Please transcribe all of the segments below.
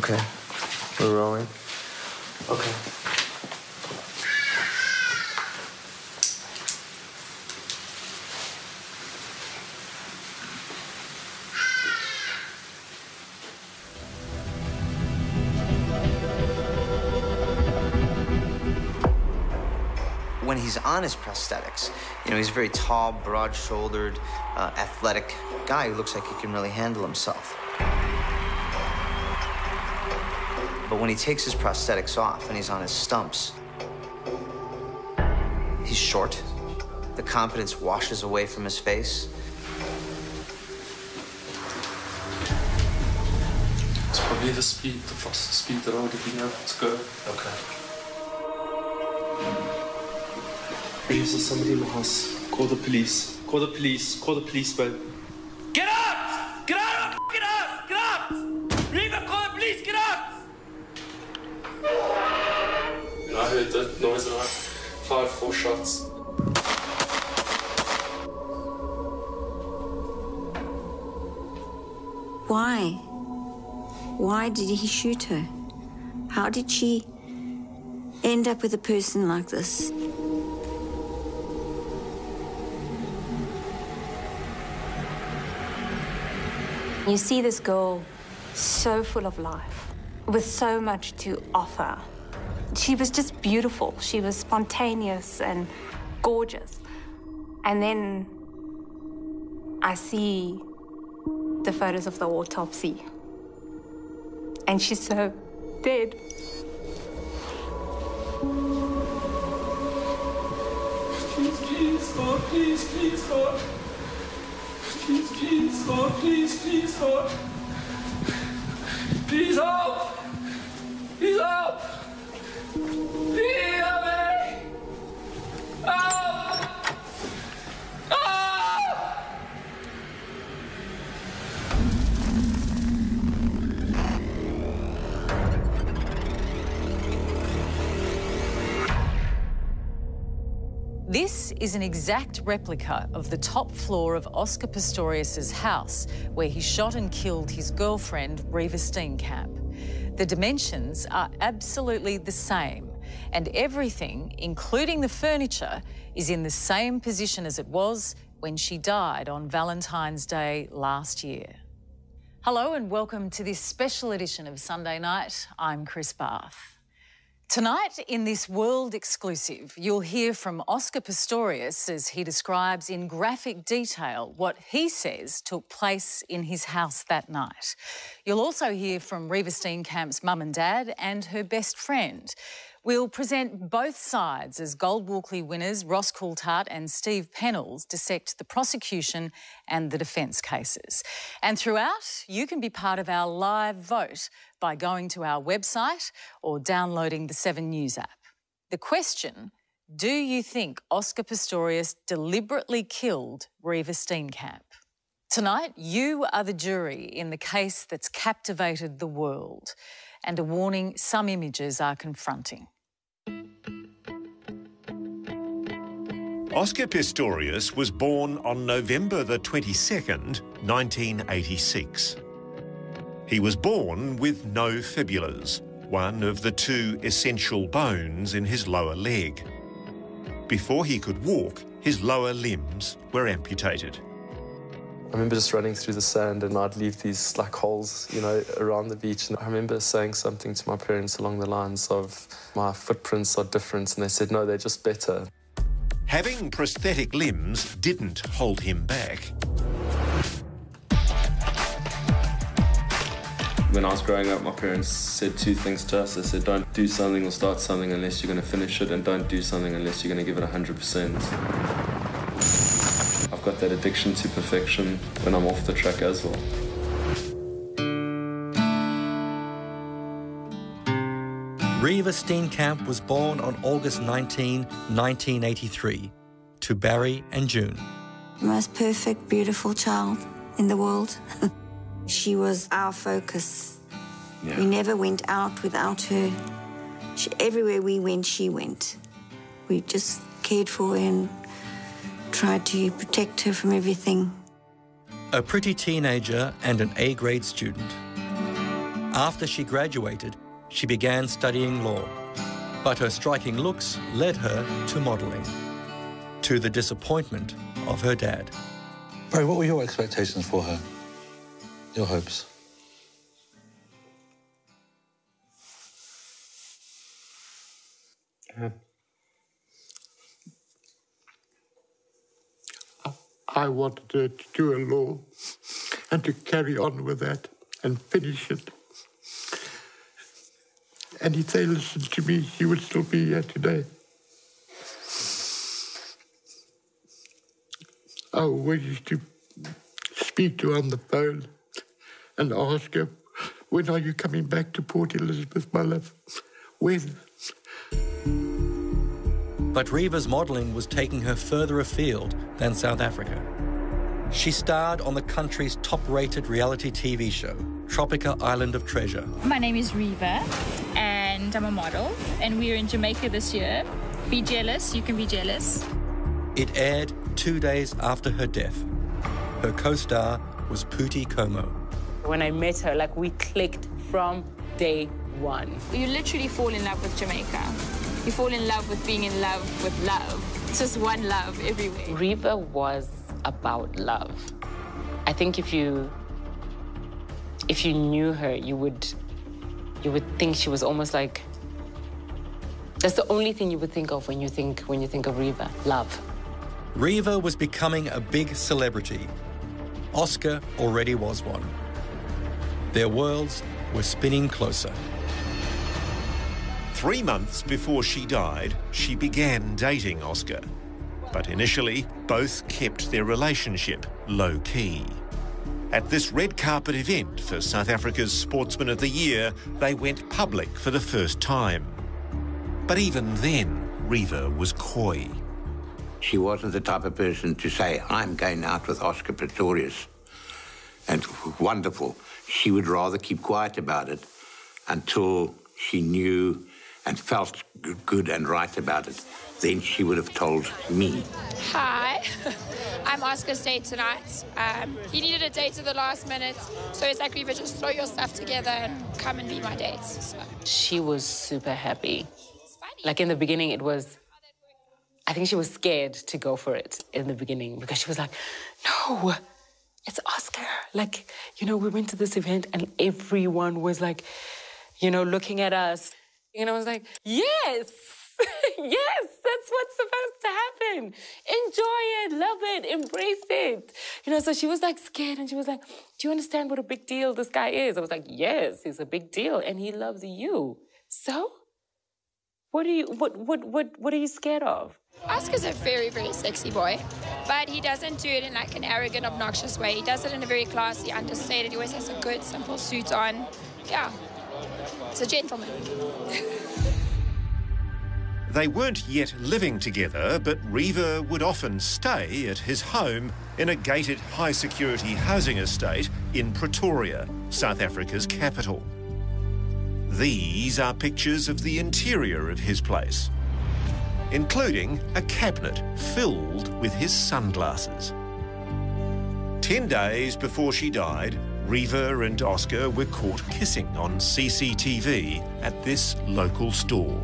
Okay. We're rolling. Okay. When he's on his prosthetics, you know, he's a very tall, broad-shouldered, athletic guy who looks like he can really handle himself. But when he takes his prosthetics off and he's on his stumps, he's short. The confidence washes away from his face. It's probably the speed, the fastest speed that I would have been able to go. Okay. Please, there's somebody in the house. Call the police. Call the police. Call the police, babe. Get out! Get out of the f***ing house! Get out! Reeva, call the police! Get out! I heard that noise and I fired 4 shots. Why? Why did he shoot her? How did she end up with a person like this? You see this girl so full of life, with so much to offer. She was just beautiful. She was spontaneous and gorgeous. And then I see the photos of the autopsy. And she's so dead. Please, God, please, God. Please, God, please, God. Please help! Please help! Please help me! Help! Ah! This is an exact replica of the top floor of Oscar Pistorius' house, where he shot and killed his girlfriend, Reeva Steenkamp. The dimensions are absolutely the same, and everything, including the furniture, is in the same position as it was when she died on Valentine's Day last year. Hello and welcome to this special edition of Sunday Night. I'm Chris Barth. Tonight, in this world exclusive, you'll hear from Oscar Pistorius as he describes in graphic detail what he says took place in his house that night. You'll also hear from Reeva Steenkamp's mum and dad and her best friend. We'll present both sides as Gold Walkley winners Ross Coulthart and Steve Pennells dissect the prosecution and the defence cases. And throughout, you can be part of our live vote by going to our website or downloading the 7 News app. The question, do you think Oscar Pistorius deliberately killed Reeva Steenkamp? Tonight, you are the jury in the case that's captivated the world. And a warning, some images are confronting. Oscar Pistorius was born on November the 22nd, 1986. He was born with no fibulas, one of the 2 essential bones in his lower leg. Before he could walk, his lower limbs were amputated. I remember just running through the sand and I'd leave these like holes, you know, around the beach. And I remember saying something to my parents along the lines of, my footprints are different. And they said, no, they're just better. Having prosthetic limbs didn't hold him back. When I was growing up, my parents said 2 things to us. They said, don't do something or start something unless you're going to finish it, and don't do something unless you're going to give it 100%. I've got that addiction to perfection when I'm off the track as well. Reeva Steenkamp was born on August 19, 1983, to Barry and June. The most perfect, beautiful child in the world. She was our focus. Yeah. We never went out without her. Everywhere we went, she went. We just cared for her and tried to protect her from everything. A pretty teenager and an A-grade student. After she graduated, she began studying law. But her striking looks led her to modelling, to the disappointment of her dad. Barry, what were your expectations for her? Your hopes? I wanted her to do a law and to carry on with that and finish it. And if they listened to me, she would still be here today. I always used to speak to her on the phone and ask her, when are you coming back to Port Elizabeth, my love? When? But Reeva's modelling was taking her further afield than South Africa. She starred on the country's top-rated reality TV show, Tropica Island of Treasure. My name is Reeva, and I'm a model, and we're in Jamaica this year. Be jealous, you can be jealous. It aired 2 days after her death. Her co-star was Phuti Como. When I met her, like, we clicked from day one. You literally fall in love with Jamaica. You fall in love with being in love with love. It's just one love everywhere. Reeva was about love. I think if you knew her, you would think she was almost like, that's the only thing you would think of when you think of Reeva, love. Reeva was becoming a big celebrity. Oscar already was one. Their worlds were spinning closer. 3 months before she died, she began dating Oscar. But initially, both kept their relationship low-key. At this red carpet event for South Africa's Sportsman of the Year, they went public for the first time. But even then, Reeva was coy. She wasn't the type of person to say, I'm going out with Oscar Pistorius. And wonderful. She would rather keep quiet about it until she knew and felt good and right about it. Then she would have told me. Hi, I'm Oscar's date tonight. He needed a date at the last minute, so it's like, Reeva, just throw your stuff together and come and be my date. So. She was super happy. Like in the beginning, I think she was scared to go for it in the beginning because she was like, no, it's Oscar. Like, we went to this event and everyone was like, looking at us. And I was like, yes, yes, that's what's supposed to happen. Enjoy it, love it, embrace it. So she was like scared and she was like, do you understand what a big deal this guy is? I was like, yes, he's a big deal and he loves you. So what are you scared of? Oscar's a very, very sexy boy, but he doesn't do it in like an arrogant, obnoxious way. He does it in a very classy, understated. He always has a good, simple suit on. Yeah, it's a gentleman. They weren't yet living together, but Reeva would often stay at his home in a gated high-security housing estate in Pretoria, South Africa's capital. These are pictures of the interior of his place, including a cabinet filled with his sunglasses. 10 days before she died, Reeva and Oscar were caught kissing on CCTV at this local store.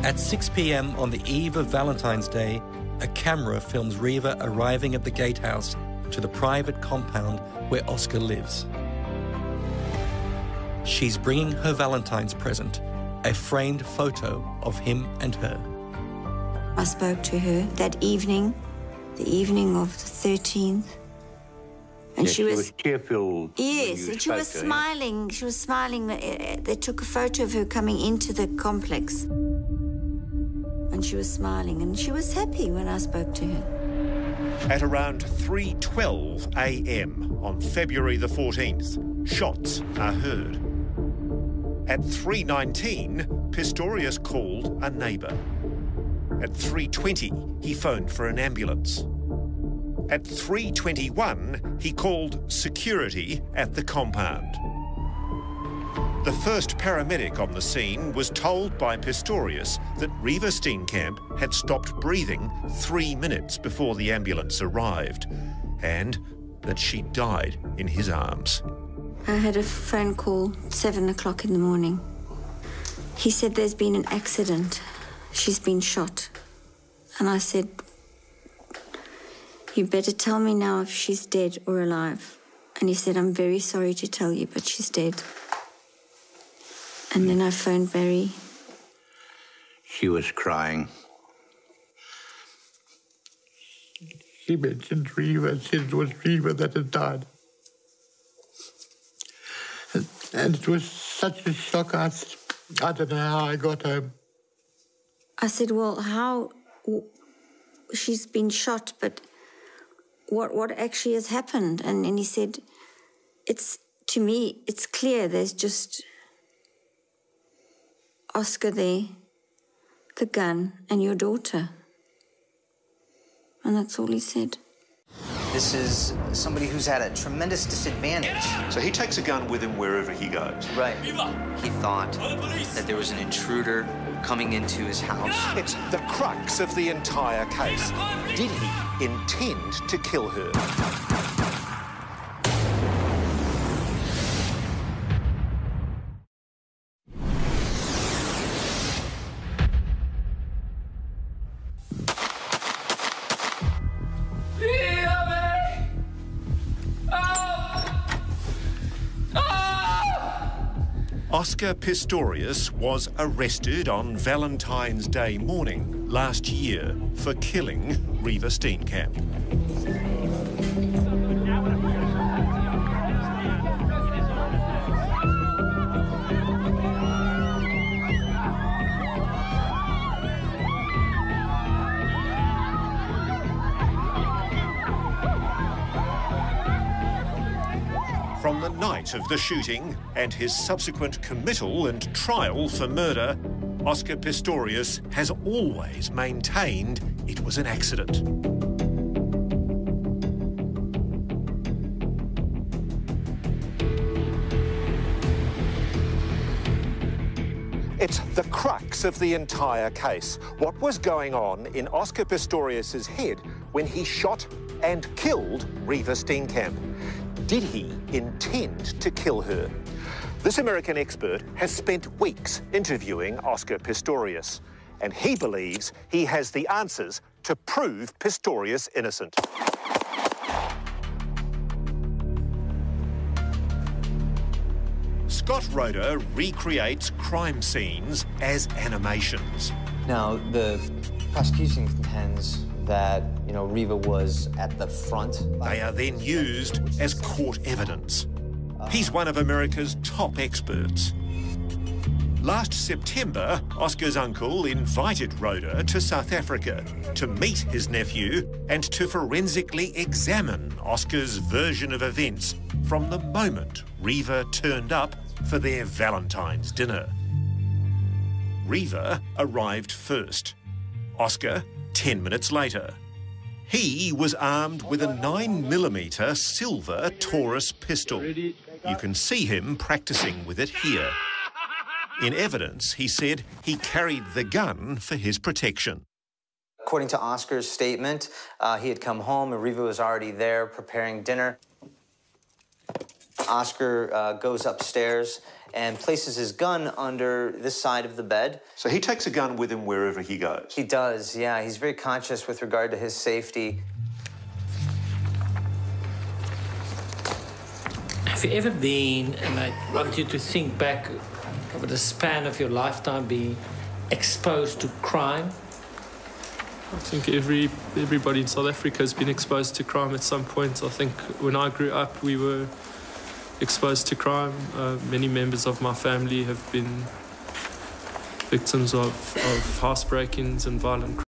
At 6 p.m. on the eve of Valentine's Day, a camera films Reeva arriving at the gatehouse to the private compound where Oscar lives. She's bringing her Valentine's present, a framed photo of him and her. I spoke to her that evening, the evening of the 13th. And she was cheerful. Yes, and she was smiling. She was smiling. They took a photo of her coming into the complex. And she was smiling, and she was happy when I spoke to her. At around 3:12 a.m. on February the 14th, shots are heard. At 3:19, Pistorius called a neighbour. At 3:20, he phoned for an ambulance. At 3:21, he called security at the compound. The first paramedic on the scene was told by Pistorius that Reeva Steenkamp had stopped breathing 3 minutes before the ambulance arrived, and that she died in his arms. I had a phone call 7 o'clock in the morning. He said there's been an accident. She's been shot. And I said, you better tell me now if she's dead or alive. And he said, I'm very sorry to tell you, but she's dead. And then I phoned Barry. She was crying. She mentioned Reeva, said it was Reeva that had died. And it was such a shock, I don't know how I got home. I said, well, how... She's been shot, but what actually has happened? And he said, to me, it's clear there's just Oscar there, the gun, and your daughter. And that's all he said. This is somebody who's at a tremendous disadvantage. So he takes a gun with him wherever he goes. Right. He thought that there was an intruder coming into his house. It's the crux of the entire case. Did he intend to kill her? Oscar Pistorius was arrested on Valentine's Day morning last year for killing Reeva Steenkamp. From the night of the shooting and his subsequent committal and trial for murder, Oscar Pistorius has always maintained it was an accident. It's the crux of the entire case. What was going on in Oscar Pistorius's head when he shot and killed Reeva Steenkamp? Did he intend to kill her? This American expert has spent weeks interviewing Oscar Pistorius, and he believes he has the answers to prove Pistorius innocent. Scott Roeder recreates crime scenes as animations. Now, the prosecution contends that, Reeva was at the front. They are then used as court evidence. He's one of America's top experts. Last September, Oscar's uncle invited Roeder to South Africa to meet his nephew and to forensically examine Oscar's version of events from the moment Reeva turned up for their Valentine's dinner. Reeva arrived first. Oscar, 10 minutes later. He was armed with a 9mm silver Taurus pistol. You can see him practicing with it here. In evidence, he said he carried the gun for his protection. According to Oscar's statement, he had come home and Reeva was already there preparing dinner. Oscar goes upstairs and places his gun under this side of the bed. So he takes a gun with him wherever he goes? He does, yeah. He's very conscious with regard to his safety. Have you ever been, and I want you to think back over the span of your lifetime, being exposed to crime? I think everybody in South Africa has been exposed to crime at some point. I think when I grew up, we were exposed to crime. Many members of my family have been victims of house break-ins and violent crime.